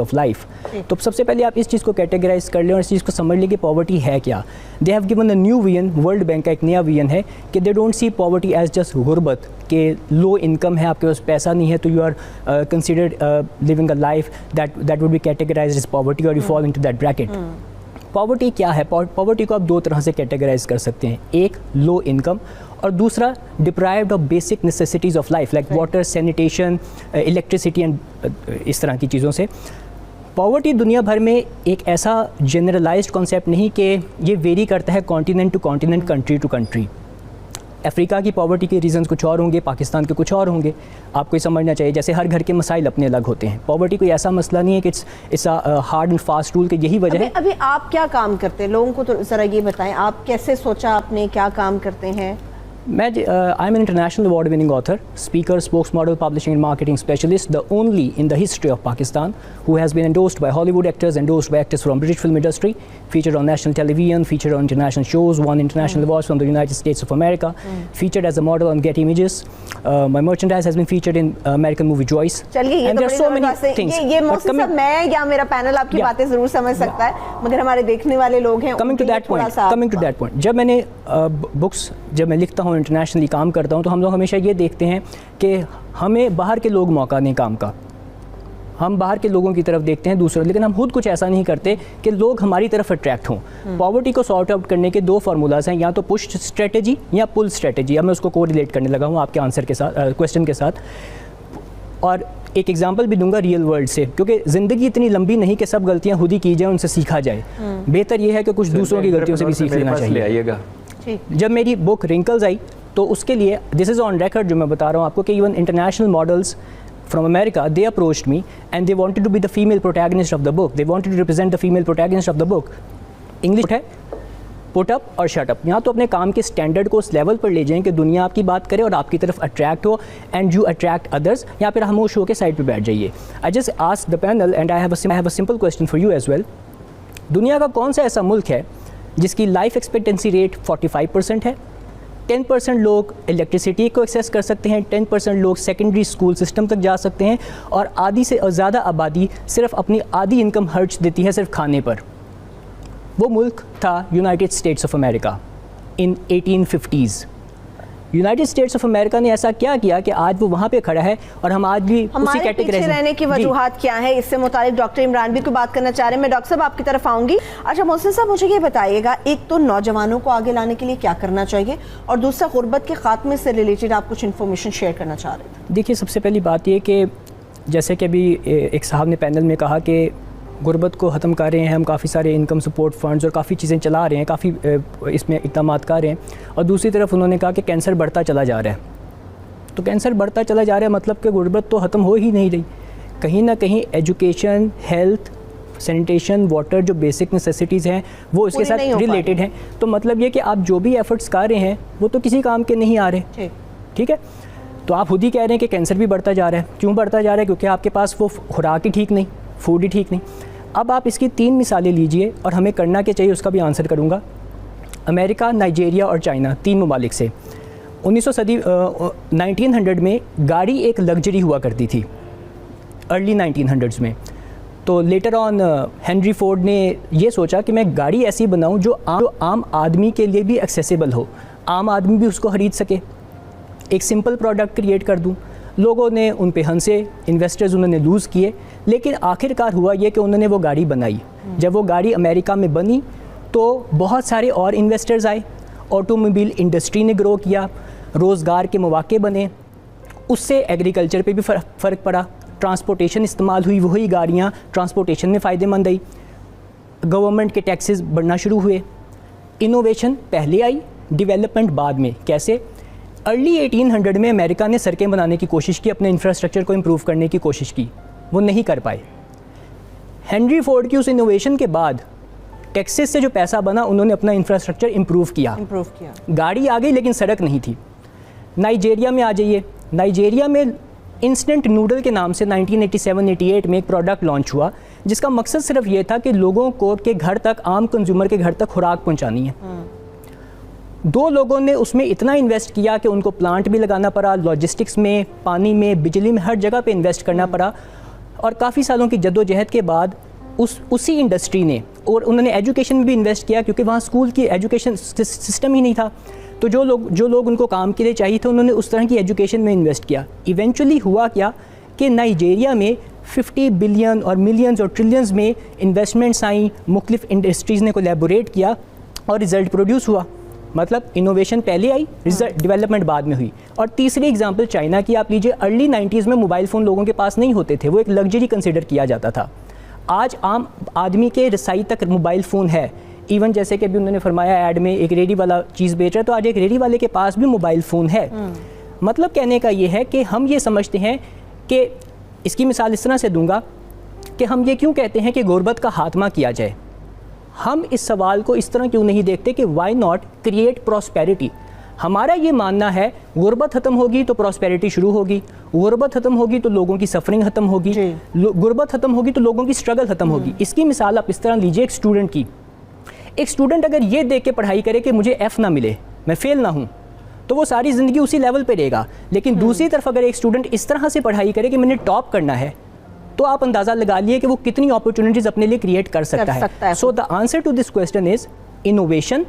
Of life. तो सबसे पहले आप इस चीज़ को कैटेगराइज कर लें और इस चीज़ को समझ लें कि पॉवर्टी है क्या। They have given a new vision, world bank का एक नया विजन है कि they don't see poverty as just गुर्बत, कि लो इनकम है, आपके पास पैसा नहीं है तो you are considered living a life that would be categorized as poverty और you fall into that bracket. Poverty क्या है? पॉवर्टी को आप दो तरह से कैटेगराइज कर सकते हैं, एक लो इनकम और दूसरा deprived of basic necessities of life like water, sanitation, electricity and इस तरह की चीज़ों से। पॉवर्टी दुनिया भर में एक ऐसा जनरलाइज्ड कॉन्सेप्ट नहीं कि ये वेरी करता है continent to continent, country to country. Africa की पॉवर्टी के रीजंस कुछ और होंगे, पाकिस्तान के कुछ और होंगे। आपको ये समझना चाहिए, जैसे हर घर के मसाइल अपने अलग होते हैं। पॉवर्टी कोई ऐसा मसला नहीं है कि it's a hard and fast rule, कि यही वजह है। अभी आप क्या काम करते हैं, लोगों को तो ज़रा ये बताएं, आप कैसे सोचा, आपने क्या काम करते हैं? मैं I am an international award winning author, speaker, spokes model, publishing and marketing specialist, the only in the history of Pakistan who has been endorsed by Hollywood actors, endorsed by actors from British film industry, featured on national television, featured on international shows, won international awards from the United States of America, featured as a model on Getty Images. My merchandise has been featured in American movie Joyce. चलिए, ये and तो there are so many things. ये mostly सब मैं या मेरा panel आपकी बातें ज़रूर समझ सकता है, मगर हमारे देखने वाले लोग हैं। Coming to that point, जब मैंने बुक्स जब मैं लिखता हूँ, इंटरनेशनली काम करता हूँ, तो हम लोग हमेशा ये देखते हैं कि हमें बाहर के लोग मौका दें काम का। हम बाहर के लोगों की तरफ देखते हैं दूसरों, लेकिन हम खुद कुछ ऐसा नहीं करते कि लोग हमारी तरफ अट्रैक्ट हों। पॉवर्टी को सॉर्ट आउट करने के दो फार्मूलाज हैं, या तो पुश स्ट्रेटजी या पुल स्ट्रेटजी। अब मैं उसको कोरिलेट करने लगा हूँ आपके आंसर के साथ, क्वेश्चन के साथ। और एक एग्जांपल भी दूंगा रियल वर्ल्ड से, क्योंकि ज़िंदगी इतनी लंबी नहीं कि सब गलतियाँ खुद ही की जाए, उनसे सीखा जाए। बेहतर ये है कि कुछ दूसरों की गलतियों से भी सीख लेना चाहिए। जब मेरी बुक रिंकल्स आई तो उसके लिए, दिस इज़ ऑन रिकॉर्ड जो मैं बता रहा हूँ आपको, कि even international models from America, they approached me and they wanted to be the female protagonist of the book. They wanted to represent the female protagonist of the book. English है put up और shut up। यहाँ तो अपने काम के standard को उस level पर ले जाएं कि दुनिया आपकी बात करे और आपकी तरफ अट्रैक्ट हो, एंड यू अट्रैक्ट अदर्स। यहाँ पर खामोश होकर साइड पे बैठ जाइए। I just ask the panel and I have a simple question for you as well. दुनिया का कौन सा ऐसा मुल्क है जिसकी लाइफ एक्सपेक्टेंसी रेट 45% है? 10% लोग इलेक्ट्रिसिटी को एक्सेस कर सकते हैं, 10% लोग सेकेंडरी स्कूल सिस्टम तक जा सकते हैं, और आधी से ज़्यादा आबादी सिर्फ अपनी आधी इनकम खर्च देती है सिर्फ खाने पर। वो मुल्क था United states of America in 1850s। United states of America ने ऐसा क्या किया कि आज वो वहाँ पे खड़ा है, और हम आज भी उसी कैटेगरी पीछे रहने की वजूहात क्या है, इससे मुतालिक डॉक्टर इमरान भी कोई बात करना चाह रहे हैं। मैं डॉक्टर साहब आपकी तरफ आऊँगी। अच्छा मोहसिन साहब, मुझे ये बताइएगा, एक तो नौजवानों को आगे लाने के लिए क्या करना चाहिए, और दूसरा गुर्बत के खात्मे से रिलेटेड आप कुछ इन्फॉर्मेशन शेयर करना चाह रहे थे। देखिए, सबसे पहली बात ये कि जैसे कि अभी एक साहब ने पैनल में कहा कि गुर्बत को ख़त्म कर रहे हैं हम, काफ़ी सारे इनकम सपोर्ट फंड्स और काफ़ी चीज़ें चला रहे हैं, काफ़ी इसमें इक़दाम कर रहे हैं, और दूसरी तरफ उन्होंने कहा कि कैंसर बढ़ता चला जा रहा है। तो कैंसर बढ़ता चला जा रहा है मतलब कि गुर्बत तो ख़त्म हो ही नहीं रही। कहीं ना कहीं एजुकेशन, हेल्थ, सैनिटेशन, वाटर, जो बेसिक नेसेसिटीज़ हैं वो इसके साथ रिलेटेड हैं। तो मतलब ये कि आप जो भी एफ़र्ट्स कर रहे हैं वो तो किसी काम के नहीं आ रहे। ठीक है, तो आप खुद ही कह रहे हैं कि कैंसर भी बढ़ता जा रहा है। क्यों बढ़ता जा रहा है? क्योंकि आपके पास वो खुराक ही ठीक नहीं, फूड ही ठीक नहीं। अब आप इसकी 3 मिसालें लीजिए और हमें करना क्या चाहिए उसका भी आंसर करूँगा। अमेरिका, नाइजीरिया और चाइना, 3 ममालिक से 1900 में गाड़ी एक लग्जरी हुआ करती थी, अर्ली 1900s में। तो लेटर ऑन हेनरी फोर्ड ने ये सोचा कि मैं गाड़ी ऐसी बनाऊं जो आम आदमी के लिए भी एक्सेसिबल हो, आम आदमी भी उसको ख़रीद सके, एक सिंपल प्रोडक्ट क्रिएट कर दूं। लोगों ने उन पे हंसे, इन्वेस्टर्स उन्होंने लूज़ किए, लेकिन आखिरकार हुआ ये कि उन्होंने वो गाड़ी बनाई। जब वो गाड़ी अमेरिका में बनी तो बहुत सारे और इन्वेस्टर्स आए, ऑटोमोबाइल इंडस्ट्री ने ग्रो किया, रोज़गार के मौके बने, उससे एग्रीकल्चर पे भी फ़र्क पड़ा, ट्रांसपोर्टेशन इस्तेमाल हुई, वही गाड़ियाँ ट्रांसपोर्टेशन में फ़ायदेमंद आई, गवर्नमेंट के टैक्सेस बढ़ना शुरू हुए। इनोवेशन पहले आई, डेवलपमेंट बाद में। कैसे? अर्ली 1800 में अमेरिका ने सड़कें बनाने की कोशिश की, अपने इंफ्रास्ट्रक्चर को इम्प्रूव करने की कोशिश की, वो नहीं कर पाए। हेनरी फोर्ड की उस इनोवेशन के बाद टैक्सेस से जो पैसा बना, उन्होंने अपना इंफ्रास्ट्रक्चर इम्प्रूव किया। गाड़ी आ गई लेकिन सड़क नहीं थी। नाइजीरिया में आ जाइए, नाइजीरिया में इंस्टेंट नूडल के नाम से 1987-88 में एक प्रोडक्ट लॉन्च हुआ, जिसका मकसद सिर्फ ये था कि लोगों को के घर तक, आम कंज्यूमर के घर तक खुराक पहुंचानी है। 2 लोगों ने उसमें इतना इन्वेस्ट किया कि उनको प्लांट भी लगाना पड़ा, लॉजिस्टिक्स में, पानी में, बिजली में, हर जगह पे इन्वेस्ट करना पड़ा। और काफ़ी सालों की जद्दोजहद के बाद उसी इंडस्ट्री ने, और उन्होंने एजुकेशन में भी इन्वेस्ट किया क्योंकि वहाँ स्कूल की एजुकेशन सिस्टम ही नहीं था, तो जो लोग उनको काम के लिए चाहिए थे उन्होंने उस तरह की एजुकेशन में इन्वेस्ट किया। इवेंचुअली हुआ क्या कि नाइजीरिया में 50 बिलियन और मिलियंस और ट्रिलियंस में इन्वेस्टमेंट्स आई, मुख्तलिफ इंडस्ट्रीज़ ने कोलैबोरेट किया और रिज़ल्ट प्रोड्यूस हुआ। मतलब इनोवेशन पहले आई, रिजल्ट डेवलपमेंट बाद में हुई। और तीसरी एग्जांपल चाइना की आप लीजिए, अर्ली 90s में मोबाइल फ़ोन लोगों के पास नहीं होते थे, वो एक लग्जरी कंसिडर किया जाता था। आज आम आदमी के रसाई तक मोबाइल फ़ोन है। इवन जैसे कि अभी उन्होंने फरमाया ऐड में एक रेडी वाला चीज़ बेच रहा है, तो आज एक रेडी वाले के पास भी मोबाइल फ़ोन है। मतलब कहने का ये है कि हम ये समझते हैं कि, इसकी मिसाल इस तरह से दूंगा कि हम ये क्यों कहते हैं कि गुर्बत का खात्मा किया जाए। हम इस सवाल को इस तरह क्यों नहीं देखते कि वाई नॉट क्रिएट प्रॉस्पेरिटी। हमारा ये मानना है गुर्बत ख़त्म होगी तो प्रॉस्पेरिटी शुरू होगी, गुर्बत ख़त्म होगी तो लोगों की सफरिंग ख़त्म होगी, गुर्बत ख़त्म होगी तो लोगों की स्ट्रगल ख़त्म होगी। इसकी मिसाल आप इस तरह लीजिए, एक स्टूडेंट की। एक स्टूडेंट अगर ये देख के पढ़ाई करे कि मुझे F ना मिले, मैं फ़ेल ना हूँ, तो वो सारी ज़िंदगी उसी लेवल पे रहेगा। लेकिन दूसरी तरफ अगर एक स्टूडेंट इस तरह से पढ़ाई करे कि मैंने टॉप करना है, तो आप अंदाज़ा लगा लिए कि वो कितनी अपॉर्चुनिटीज़ अपने लिए क्रिएट कर सकता है। So the answer to this question is innovation.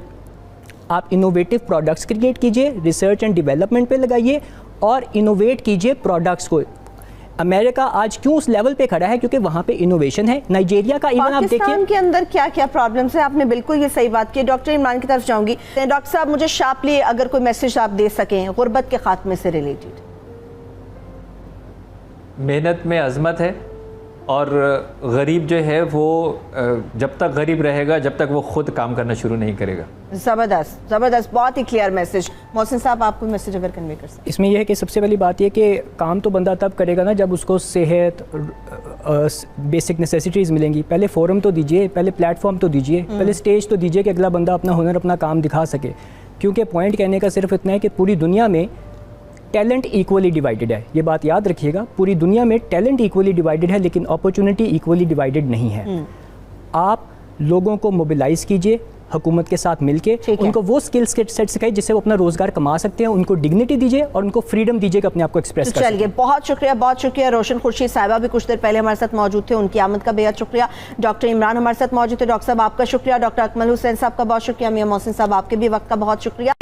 आप इनोवेटिव प्रोडक्ट्स क्रिएट कीजिए, रिसर्च एंड डेवलपमेंट पे लगाइए और इनोवेट कीजिए प्रोडक्ट्स को। अमेरिका आज क्यों उस लेवल पे खड़ा है? क्योंकि वहाँ पे इनोवेशन है। नाइजीरिया का इवन आप देखिए, पाकिस्तान के अंदर क्या क्या प्रॉब्लम्स है, आपने बिल्कुल ये सही बात की। डॉक्टर इमरान की तरफ जाऊंगी। डॉक्टर साहब, मुझे शार्पली अगर कोई मैसेज आप दे सकें गुर्बत के खात्मे से रिलेटेड। मेहनत में अज़मत है, और गरीब जो है वो जब तक गरीब रहेगा जब तक वो खुद काम करना शुरू नहीं करेगा। ज़बरदस्त ज़बरदस्त, बहुत ही क्लियर मैसेज। मोहसिन साहब, आपको मैसेज अगर कन्वे कर सकते। इसमें यह है कि सबसे पहली बात यह कि काम तो बंदा तब करेगा ना जब उसको सेहत, बेसिक नेसेसिटीज़ मिलेंगी। पहले फोरम तो दीजिए, पहले प्लेटफॉर्म तो दीजिए, पहले स्टेज तो दीजिए कि अगला बंदा अपना हुनर, अपना काम दिखा सके। क्योंकि पॉइंट कहने का सिर्फ इतना है कि पूरी दुनिया में टैलेंट इक्वली डिवाइडेड है। ये बात याद रखिएगा, पूरी दुनिया में टैलेंट इक्वली डिवाइडेड है, लेकिन अपॉर्चुनिटी इक्वली डिवाइडेड नहीं है। आप लोगों को मोबिलाइज कीजिए हुकूमत के साथ मिलके, उनको वो स्किल्स के सेट सिखाइए जिससे वो अपना रोजगार कमा सकते हैं, उनको डिग्निटी दीजिए और उनको फ्रीडम दीजिए कि अपने आप को एक्सप्रेस कर सकें। चलिए, बहुत शुक्रिया। रोशन खुर्शीद साहिबा भी कुछ देर पहले हमारे साथ मौजूद थे, उनकी आमद का बेहद शुक्रिया। डॉक्टर इमरान हमारे साथ मौजूद थे। डॉक्टर साहब, आपका शुक्रिया। डॉक्टर अकमल हुसैन साहब का बहुत शुक्रिया। मियां मोहसिन साहब, आपके भी वक्त का बहुत शुक्रिया।